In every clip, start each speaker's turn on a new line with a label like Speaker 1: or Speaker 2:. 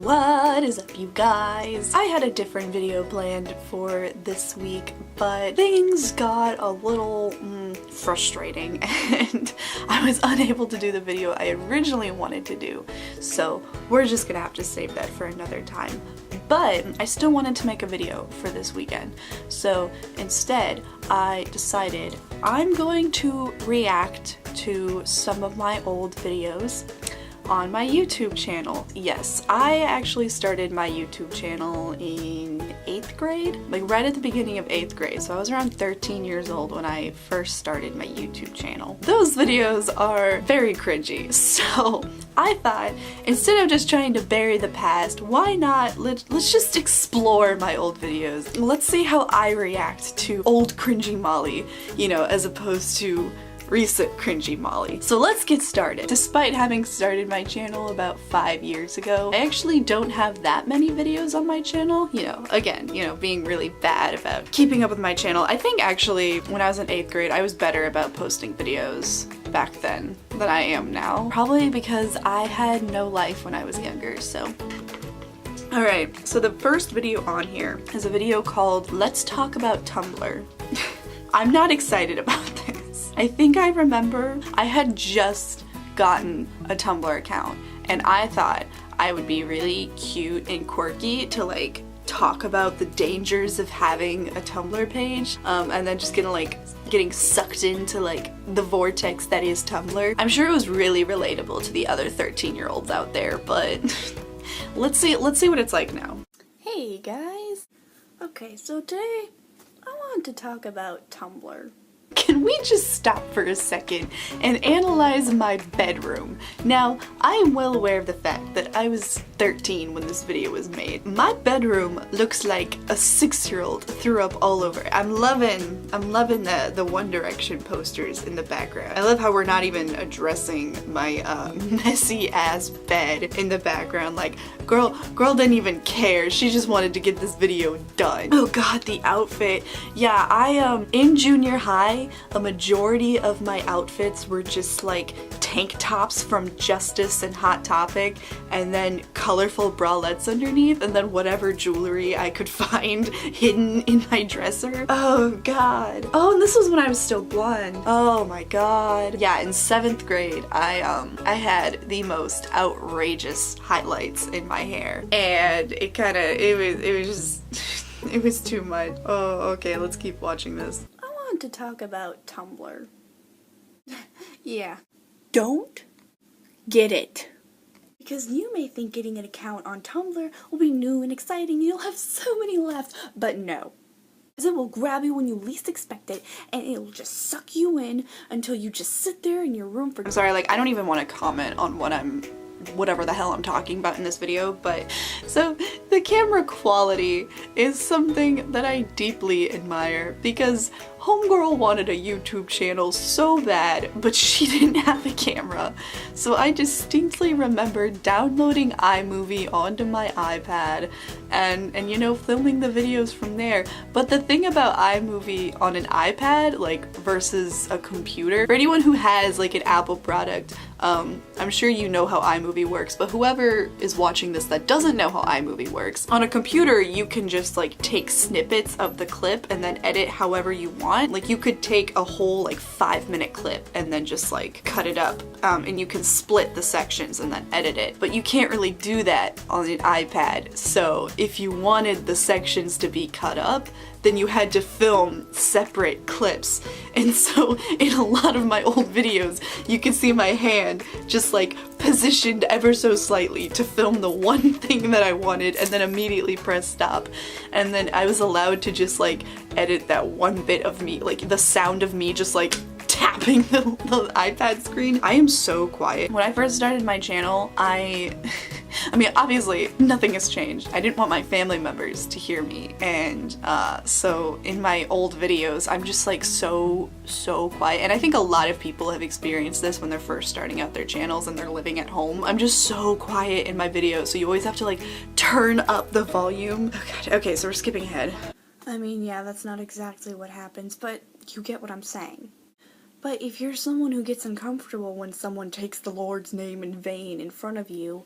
Speaker 1: What is up, you guys? I had a different video planned for this week, but things got a little frustrating and I was unable to do the video I originally wanted to do, so we're just gonna have to save that for another time. But I still wanted to make a video for this weekend, so instead I decided I'm going to react to some of my old videos on my YouTube channel. Yes, I actually started my YouTube channel in 8th grade, like right at the beginning of 8th grade, so I was around 13 years old when I first started my YouTube channel. Those videos are very cringy, so I thought instead of just trying to bury the past, why not let's just explore my old videos. Let's see how I react to old cringy Molly, you know, as opposed to recent cringy Molly. So let's get started. Despite having started my channel about 5 years ago, I actually don't have that many videos on my channel. You know, again, you know, being really bad about keeping up with my channel. I think actually when I was in 8th grade, I was better about posting videos back then than I am now. Probably because I had no life when I was younger, so. Alright, so the first video on here is a video called Let's Talk About Tumblr. I'm not excited about this. I think I remember I had just gotten a Tumblr account and I thought I would be really cute and quirky to like talk about the dangers of having a Tumblr page and then just getting sucked into like the vortex that is Tumblr. I'm sure it was really relatable to the other 13-year-olds out there, but let's see what it's like now. Hey guys! Okay, so today I want to talk about Tumblr. Can we just stop for a second and analyze my bedroom? Now, I am well aware of the fact that I was 13 when this video was made. My bedroom looks like a 6-year-old threw up all over it. I'm loving the One Direction posters in the background. I love how we're not even addressing my messy ass bed in the background. Like, girl didn't even care. She just wanted to get this video done. Oh god, the outfit. Yeah, in junior high, a majority of my outfits were just like tank tops from Justice and Hot Topic, and then colorful bralettes underneath, and then whatever jewelry I could find hidden in my dresser. Oh god. Oh, and this was when I was still blonde. Oh my god. Yeah, in 7th grade, I had the most outrageous highlights in my hair, and it was just it was too much. Oh, okay, let's keep watching this. To talk about Tumblr. Yeah. Don't get it. Because you may think getting an account on Tumblr will be new and exciting, you'll have so many laughs, but no. Because it will grab you when you least expect it, and it'll just suck you in until you just sit there in your room for— I'm sorry, like, I don't even want to comment on whatever the hell I'm talking about in this video, but so the camera quality is something that I deeply admire because homegirl wanted a YouTube channel so bad, but she didn't have a camera. So I distinctly remember downloading iMovie onto my iPad and you know, filming the videos from there. But the thing about iMovie on an iPad, like, versus a computer, for anyone who has like an Apple product, I'm sure you know how iMovie works, but whoever is watching this that doesn't know how iMovie works, on a computer you can just like take snippets of the clip and then edit however you want. Like, you could take a whole like 5-minute clip and then just like cut it up, and you can split the sections and then edit it, but you can't really do that on an iPad. So if you wanted the sections to be cut up, then you had to film separate clips. And so in a lot of my old videos, you can see my hand just like positioned ever so slightly to film the one thing that I wanted and then immediately press stop. And then I was allowed to just like edit that one bit of me, like the sound of me just like tapping the iPad screen. I am so quiet. When I first started my channel, I mean, obviously nothing has changed. I didn't want my family members to hear me, and so in my old videos I'm just like so quiet, and I think a lot of people have experienced this when they're first starting out their channels and they're living at home. I'm just so quiet in my videos, so you always have to like turn up the volume. Oh god, okay, so we're skipping ahead. I mean, yeah, that's not exactly what happens, but you get what I'm saying. But if you're someone who gets uncomfortable when someone takes the Lord's name in vain in front of you,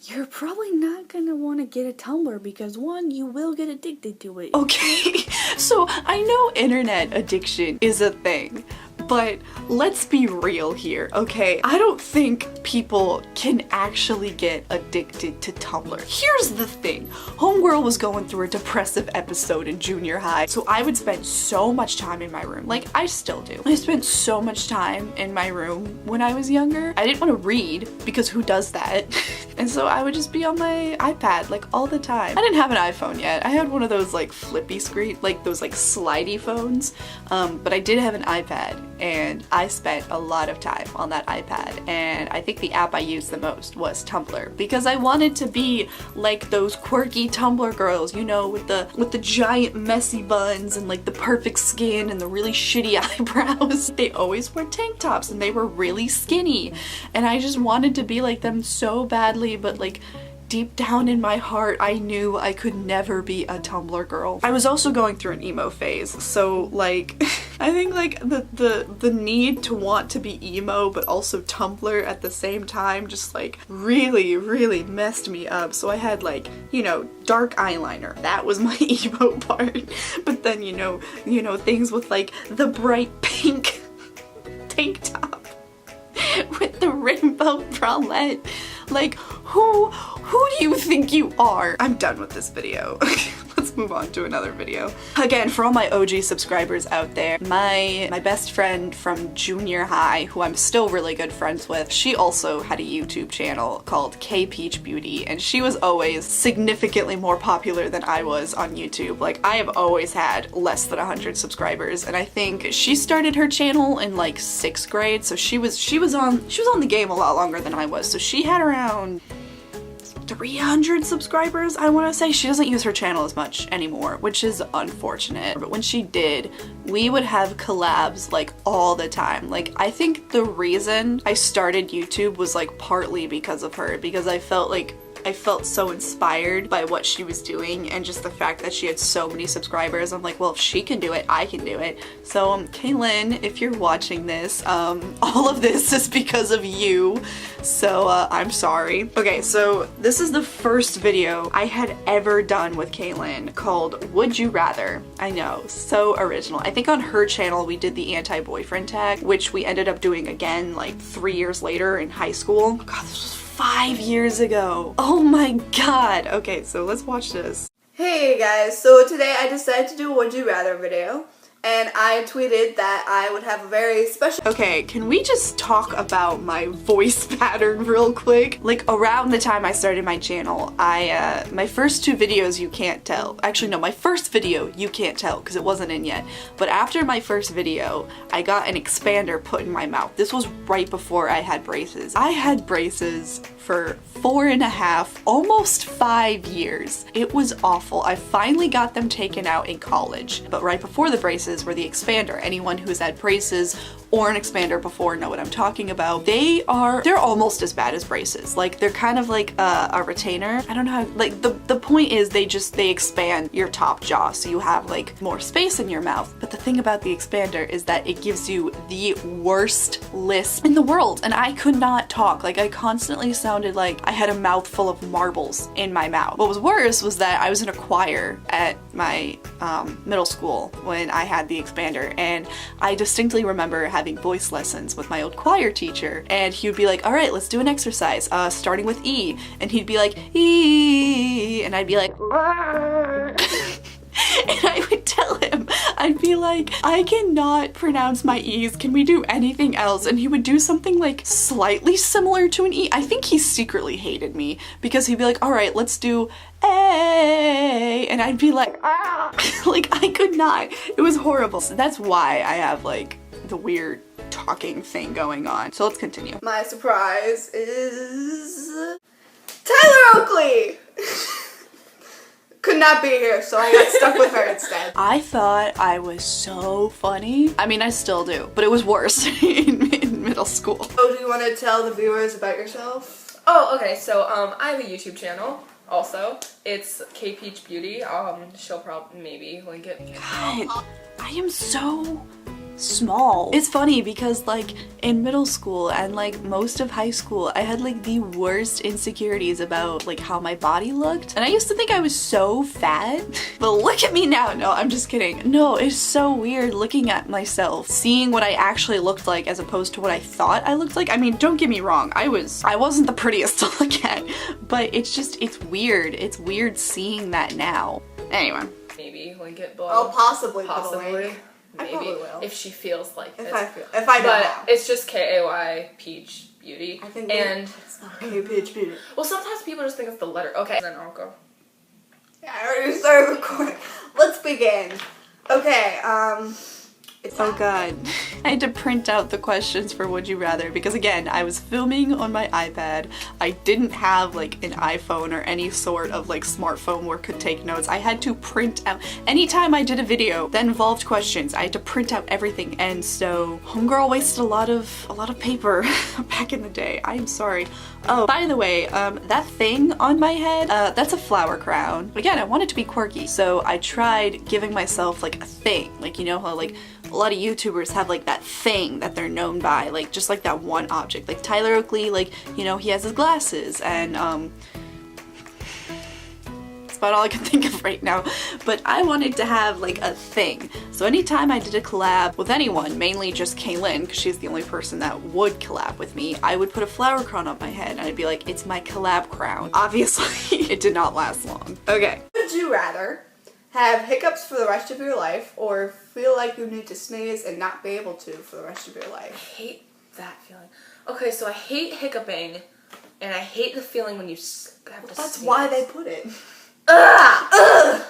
Speaker 1: you're probably not gonna want to get a Tumblr because one, you will get addicted to it. Okay, so I know internet addiction is a thing, but let's be real here, okay? I don't think people can actually get addicted to Tumblr. Here's the thing. Homegirl was going through a depressive episode in junior high, so I would spend so much time in my room. Like, I still do. I spent so much time in my room when I was younger. I didn't want to read, because who does that? And so I would just be on my iPad, like, all the time. I didn't have an iPhone yet. I had one of those, like, flippy screen, like, those, like, slidey phones. But I did have an iPad, and I spent a lot of time on that iPad, and I think the app I used the most was Tumblr, because I wanted to be like those quirky Tumblr girls, you know, with the giant messy buns and like the perfect skin and the really shitty eyebrows. They always wore tank tops and they were really skinny, and I just wanted to be like them so badly, but like deep down in my heart, I knew I could never be a Tumblr girl. I was also going through an emo phase, so like, I think like the need to want to be emo but also Tumblr at the same time just like really messed me up. So I had like, you know, dark eyeliner. That was my emo part. But then, you know, things with like the bright pink tank top with the rainbow bralette. Like, who do you think you are? I'm done with this video. Let's move on to another video. Again, for all my OG subscribers out there, my best friend from junior high, who I'm still really good friends with, she also had a YouTube channel called K Peach Beauty, and she was always significantly more popular than I was on YouTube. Like, I have always had less than 100 subscribers, and I think she started her channel in like 6th grade, so she was on the game a lot longer than I was. So she had around 300 subscribers, I want to say. She doesn't use her channel as much anymore, which is unfortunate. But when she did, we would have collabs like all the time. Like, I think the reason I started YouTube was like partly because of her, because I felt so inspired by what she was doing, and just the fact that she had so many subscribers. I'm like, well, if she can do it, I can do it. So Kaylin, if you're watching this, all of this is because of you, so I'm sorry. Okay, so this is the first video I had ever done with Kaylin, called Would You Rather. I know, so original. I think on her channel we did the anti-boyfriend tag, which we ended up doing again like 3 years later in high school. Oh god, this was 5 years ago. Oh my god. Okay, so let's watch this.
Speaker 2: Hey guys, so today I decided to do a Would You Rather video, and I tweeted that I would have a very special—
Speaker 1: Okay, can we just talk about my voice pattern real quick? Like, around the time I started my channel, my first 2 videos you can't tell. Actually, no, my first video you can't tell because it wasn't in yet. But after my first video, I got an expander put in my mouth. This was right before I had braces. I had braces for 4.5, almost 5 years. It was awful. I finally got them taken out in college, but right before the braces were the expander. Anyone who's had braces or an expander before know what I'm talking about. They're almost as bad as braces. Like, they're kind of like a retainer. I don't know how, like, the point is they expand your top jaw so you have like more space in your mouth. But the thing about the expander is that it gives you the worst lisp in the world, and I could not talk. Like, I constantly sounded like I had a mouthful of marbles in my mouth. What was worse was that I was in a choir at my middle school when I had the expander, and I distinctly remember having voice lessons with my old choir teacher, and he would be like, all right, let's do an exercise, starting with E, and he'd be like, E, and I'd be like, and I would tell him, I'd be like, I cannot pronounce my E's, can we do anything else? And he would do something like slightly similar to an E. I think he secretly hated me because he'd be like, all right, let's do A, and I'd be like, ah, like I could not. It was horrible. So that's why I have like the weird talking thing going on. So let's continue.
Speaker 2: My surprise is Tyler Oakley! Could not be here, so I got stuck with her instead.
Speaker 1: I thought I was so funny. I mean, I still do, but it was worse in middle school.
Speaker 2: So do you want to tell the viewers about yourself?
Speaker 3: Oh, okay, so I have a YouTube channel also. It's K Peach Beauty. She'll probably maybe link it.
Speaker 1: God, I am so small. It's funny because like in middle school and like most of high school, I had like the worst insecurities about like how my body looked. And I used to think I was so fat, but look at me now. No, I'm just kidding. No, it's so weird looking at myself, seeing what I actually looked like as opposed to what I thought I looked like. I mean, don't get me wrong. I wasn't the prettiest to look at, but it's weird. It's weird seeing that now. Anyway.
Speaker 3: Maybe link it below.
Speaker 2: I'll possibly.
Speaker 3: Possibly.
Speaker 2: I
Speaker 3: Maybe
Speaker 2: probably will.
Speaker 3: if she feels like it.
Speaker 2: If I know
Speaker 3: But
Speaker 2: how.
Speaker 3: it's just KAY Peach Beauty.
Speaker 2: I think
Speaker 3: and
Speaker 2: it's not Peach Beauty.
Speaker 3: well, sometimes people just think it's the letter. Okay, then I'll go.
Speaker 2: Yeah, I already started recording. Let's begin. Okay,
Speaker 1: Oh god. I had to print out the questions for Would You Rather because again, I was filming on my iPad. I didn't have like an iPhone or any sort of like smartphone where could take notes. I had to print out, anytime I did a video that involved questions, I had to print out everything, and so homegirl wasted a lot of paper back in the day. I am sorry. Oh, by the way, that thing on my head, that's a flower crown. Again, I wanted to be quirky, so I tried giving myself like a thing. Like, you know how like a lot of YouTubers have like that thing that they're known by, like just like that one object. Like Tyler Oakley, like, you know, he has his glasses, and that's about all I can think of right now. But I wanted to have like a thing. So anytime I did a collab with anyone, mainly just Kaylin, because she's the only person that would collab with me, I would put a flower crown on my head and I'd be like, it's my collab crown. Obviously, it did not last long. Okay.
Speaker 2: would you rather have hiccups for the rest of your life or feel like you need to sneeze and not be able to for the rest of your
Speaker 3: I
Speaker 2: life?
Speaker 3: hate that feeling. Okay, so I hate hiccuping, and I hate the feeling when you have to
Speaker 2: That's
Speaker 3: sneeze.
Speaker 2: why they put it.
Speaker 3: Ugh! Ugh!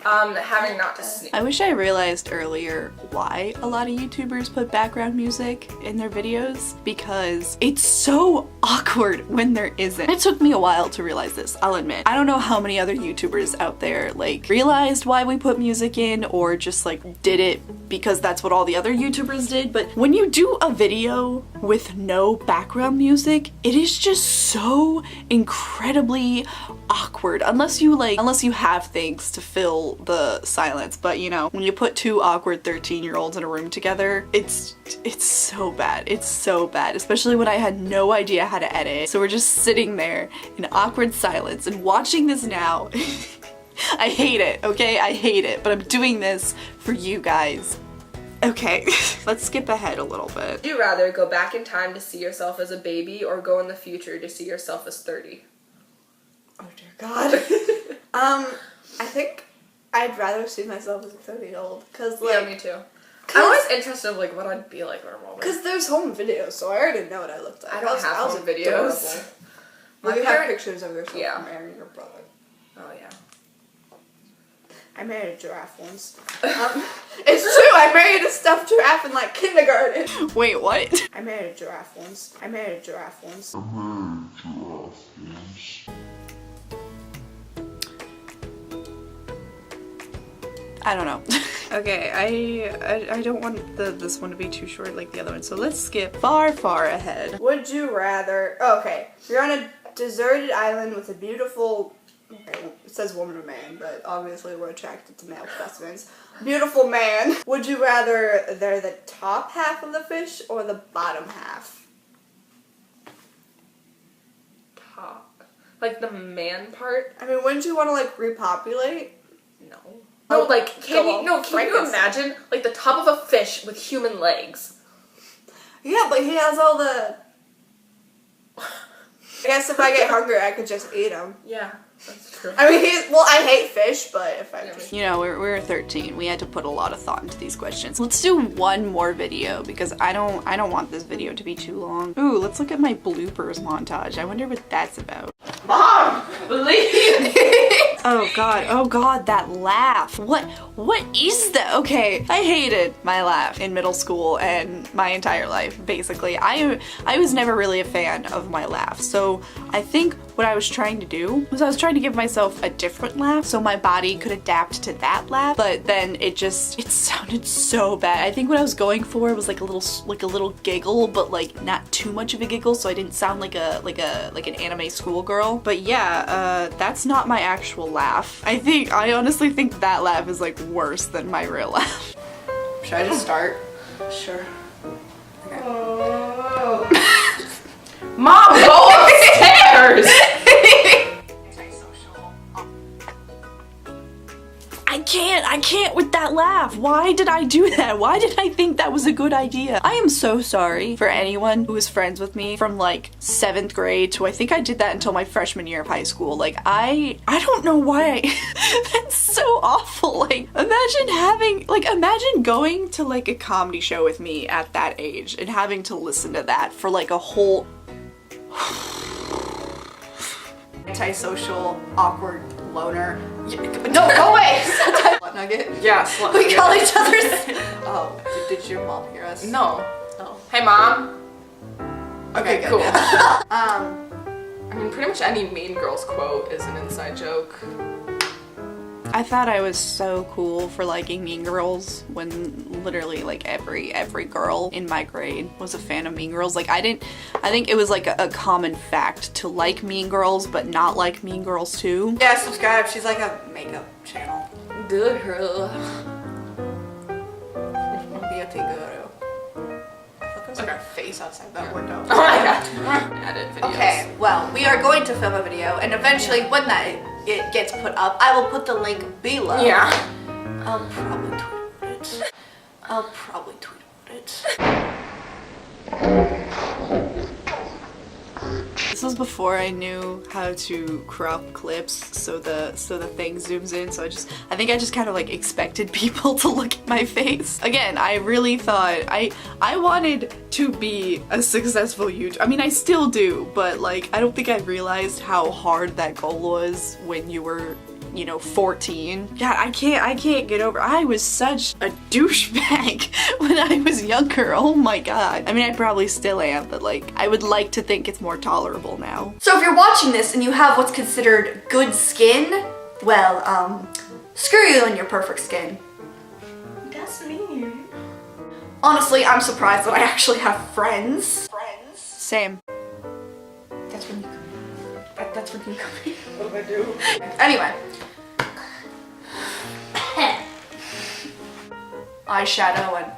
Speaker 3: Having not to sneeze.
Speaker 1: I wish I realized earlier why a lot of YouTubers put background music in their videos, because it's so awkward when there isn't. It took me a while to realize this, I'll admit. I don't know how many other YouTubers out there like realized why we put music in or just like did it because that's what all the other YouTubers did, but when you do a video with no background music, it is just so incredibly awkward unless you have things to fill the silence. But you know, when you put two awkward 13-year-olds in a room together, it's so bad. It's so bad, especially when I had no idea how to edit. So we're just sitting there in awkward silence and watching this now. I hate it, okay? I hate it, but I'm doing this for you guys. Okay, let's skip ahead a little bit.
Speaker 3: Would you rather go back in time to see yourself as a baby or go in the future to see yourself as 30?
Speaker 2: Oh dear God. I think I'd rather see myself as a 30-year-old, cause like.
Speaker 3: Yeah, me too. I'm always interested in like what I'd be like when I'm older.
Speaker 2: Cause there's home videos, so I already know what I looked like.
Speaker 3: I don't have home videos.
Speaker 2: Well,
Speaker 3: My
Speaker 2: you have
Speaker 3: parent-
Speaker 2: pictures of yourself
Speaker 3: Yeah.
Speaker 2: marrying your brother.
Speaker 3: Oh yeah.
Speaker 2: I married a giraffe once. It's true, I married a stuffed giraffe in like kindergarten.
Speaker 1: Wait, what?
Speaker 2: I married a giraffe once.
Speaker 1: I don't know. Okay, I don't want this one to be too short like the other one, so let's skip far ahead.
Speaker 2: Would you rather... Okay, you're on a deserted island with a beautiful... Okay, it says woman or man, but obviously we're attracted to male specimens. Beautiful man. Would you rather they're the top half of the fish or the bottom half?
Speaker 3: Top. Like the man part?
Speaker 2: I mean, wouldn't you want to like repopulate?
Speaker 3: No. No, like can you
Speaker 2: Frankenstein.
Speaker 3: imagine like the top of a fish with human legs?
Speaker 2: Yeah, but he has all the... I guess if I get hungry, I could just eat him.
Speaker 3: Yeah, that's true.
Speaker 2: I mean, I hate fish, but if I just...
Speaker 1: You know, we were 13. We had to put a lot of thought into these questions. Let's do one more video because I don't want this video to be too long. Ooh, let's look at my bloopers montage. I wonder what that's about.
Speaker 3: Mom, believe.
Speaker 1: Oh god, that laugh. What is that? Okay, I hated my laugh in middle school and my entire life, basically. I was never really a fan of my laugh. So I think what I was trying to do was I was trying to give myself a different laugh so my body could adapt to that laugh, but then it sounded so bad. I think what I was going for was like a little giggle, but like not too much of a giggle, so I didn't sound like an anime schoolgirl. But yeah, that's not my actual laugh. I honestly think that laugh is like worse than my real laugh.
Speaker 2: Should I just start? Sure. Okay.
Speaker 3: Oh. Mom, go upstairs!
Speaker 1: I can't with that laugh. Why did I do that? Why did I think that was a good idea? I am so sorry for anyone who was friends with me from like 7th grade to I think I did that until my freshman year of high school. Like I don't know why that's so awful. Like imagine going to like a comedy show with me at that age and having to listen to that for like a whole
Speaker 2: antisocial, awkward loner. No, go away! Slut nugget?
Speaker 3: Yeah, slut
Speaker 2: We
Speaker 3: nugget.
Speaker 2: call each other. Oh, did your mom hear us?
Speaker 3: No.
Speaker 2: Oh.
Speaker 3: Hey, Mom.
Speaker 2: Okay, good.
Speaker 3: Cool.
Speaker 2: I
Speaker 3: mean, pretty much any Mean Girls quote is an inside joke.
Speaker 1: I thought I was so cool for liking Mean Girls when literally like every girl in my grade was a fan of Mean Girls. Like I think it was like a common fact to like Mean Girls but not like Mean Girls too.
Speaker 2: Yeah, subscribe. She's like a makeup channel.
Speaker 3: Good girl.
Speaker 2: There's like our face outside that window.
Speaker 3: Oh my god. Edit videos.
Speaker 2: Okay, well, we are going to film a video, and eventually when it gets put up, I will put the link below.
Speaker 3: Yeah.
Speaker 2: I'll probably tweet about it.
Speaker 1: This was before I knew how to crop clips so the thing zooms in, so I think I just kind of like expected people to look at my face. Again, I really thought I wanted to be a successful YouTuber. I mean, I still do, but like I don't think I realized how hard that goal was when you were, you know, 14. God, I can't get over. I was such a douchebag when I was younger. Oh my god. I mean, I probably still am, but like, I would like to think it's more tolerable now.
Speaker 2: So if you're watching this and you have what's considered good skin, well, screw you and your perfect skin.
Speaker 3: That's me.
Speaker 2: Honestly, I'm surprised that I actually have friends.
Speaker 1: Same.
Speaker 2: That's when you come in. That's when you come in.
Speaker 3: What do I do?
Speaker 2: Anyway. Eyeshadow and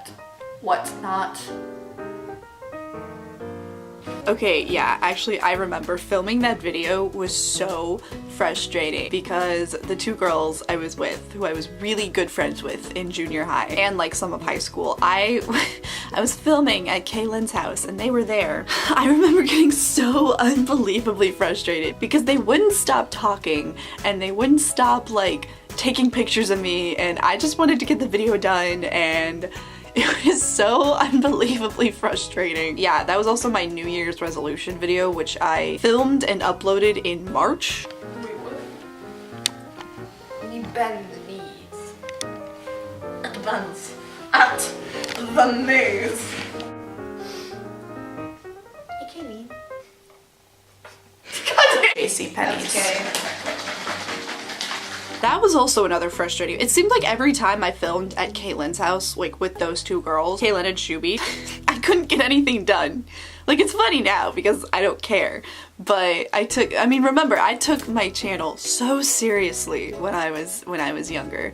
Speaker 2: what's not.
Speaker 1: Okay, yeah, actually I remember filming that video was so frustrating because the two girls I was with, who I was really good friends with in junior high and like some of high school, I was filming at Kaylin's house and they were there. I remember getting so unbelievably frustrated because they wouldn't stop talking and they wouldn't stop like taking pictures of me, and I just wanted to get the video done, and it was so unbelievably frustrating. Yeah, that was also my New Year's resolution video, which I filmed and uploaded in March.
Speaker 3: Wait, what?
Speaker 2: You bend the knees. At the buns. At the knees. Hey, Kaylee.
Speaker 1: J.C. Penney's.
Speaker 2: Okay.
Speaker 1: That was also another frustrating. It seemed like every time I filmed at Kaylin's house, like with those two girls, Kaylin and Shuby, I couldn't get anything done. Like, it's funny now because I don't care, but remember, I took my channel so seriously when I was younger.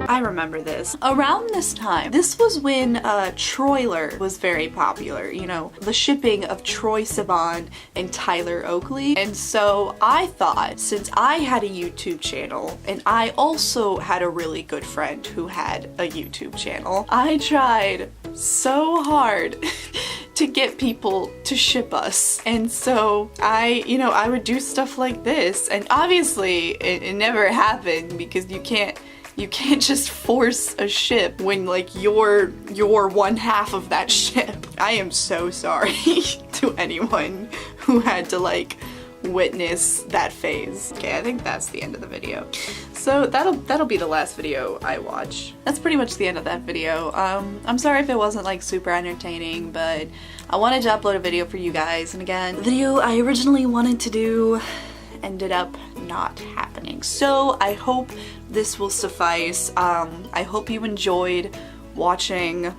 Speaker 1: I remember this. Around this time, this was when Troiler was very popular, you know, the shipping of Troye Sivan and Tyler Oakley. And so I thought, since I had a YouTube channel and I also had a really good friend who had a YouTube channel, I tried so hard to get people to ship us. And so I would do stuff like this, and obviously it never happened because you can't just force a ship when like you're one half of that ship. I am so sorry to anyone who had to like witness that phase. Okay, I think that's the end of the video. So that'll be the last video I watch. That's pretty much the end of that video. I'm sorry if it wasn't like super entertaining, but I wanted to upload a video for you guys, and again, the video I originally wanted to do ended up not happening. So I hope this will suffice. I hope you enjoyed watching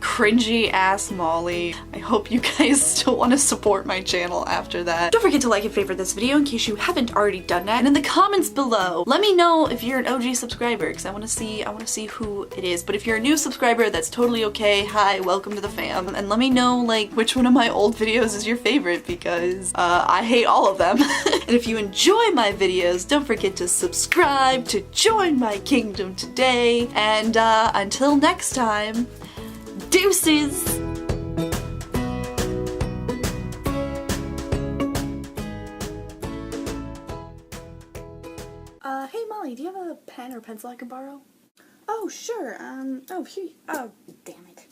Speaker 1: cringy ass Molly. I hope you guys still want to support my channel after that. Don't forget to like and favorite this video in case you haven't already done that. And in the comments below, let me know if you're an OG subscriber, because I want to see who it is. But if you're a new subscriber, that's totally okay. Hi, welcome to the fam. And let me know like which one of my old videos is your favorite, because I hate all of them. And if you enjoy my videos, don't forget to subscribe to join my kingdom today. And until next time, deuces! Hey Molly, do you have a pen or pencil I could borrow?
Speaker 2: Oh, sure. Oh, here. Oh, damn it.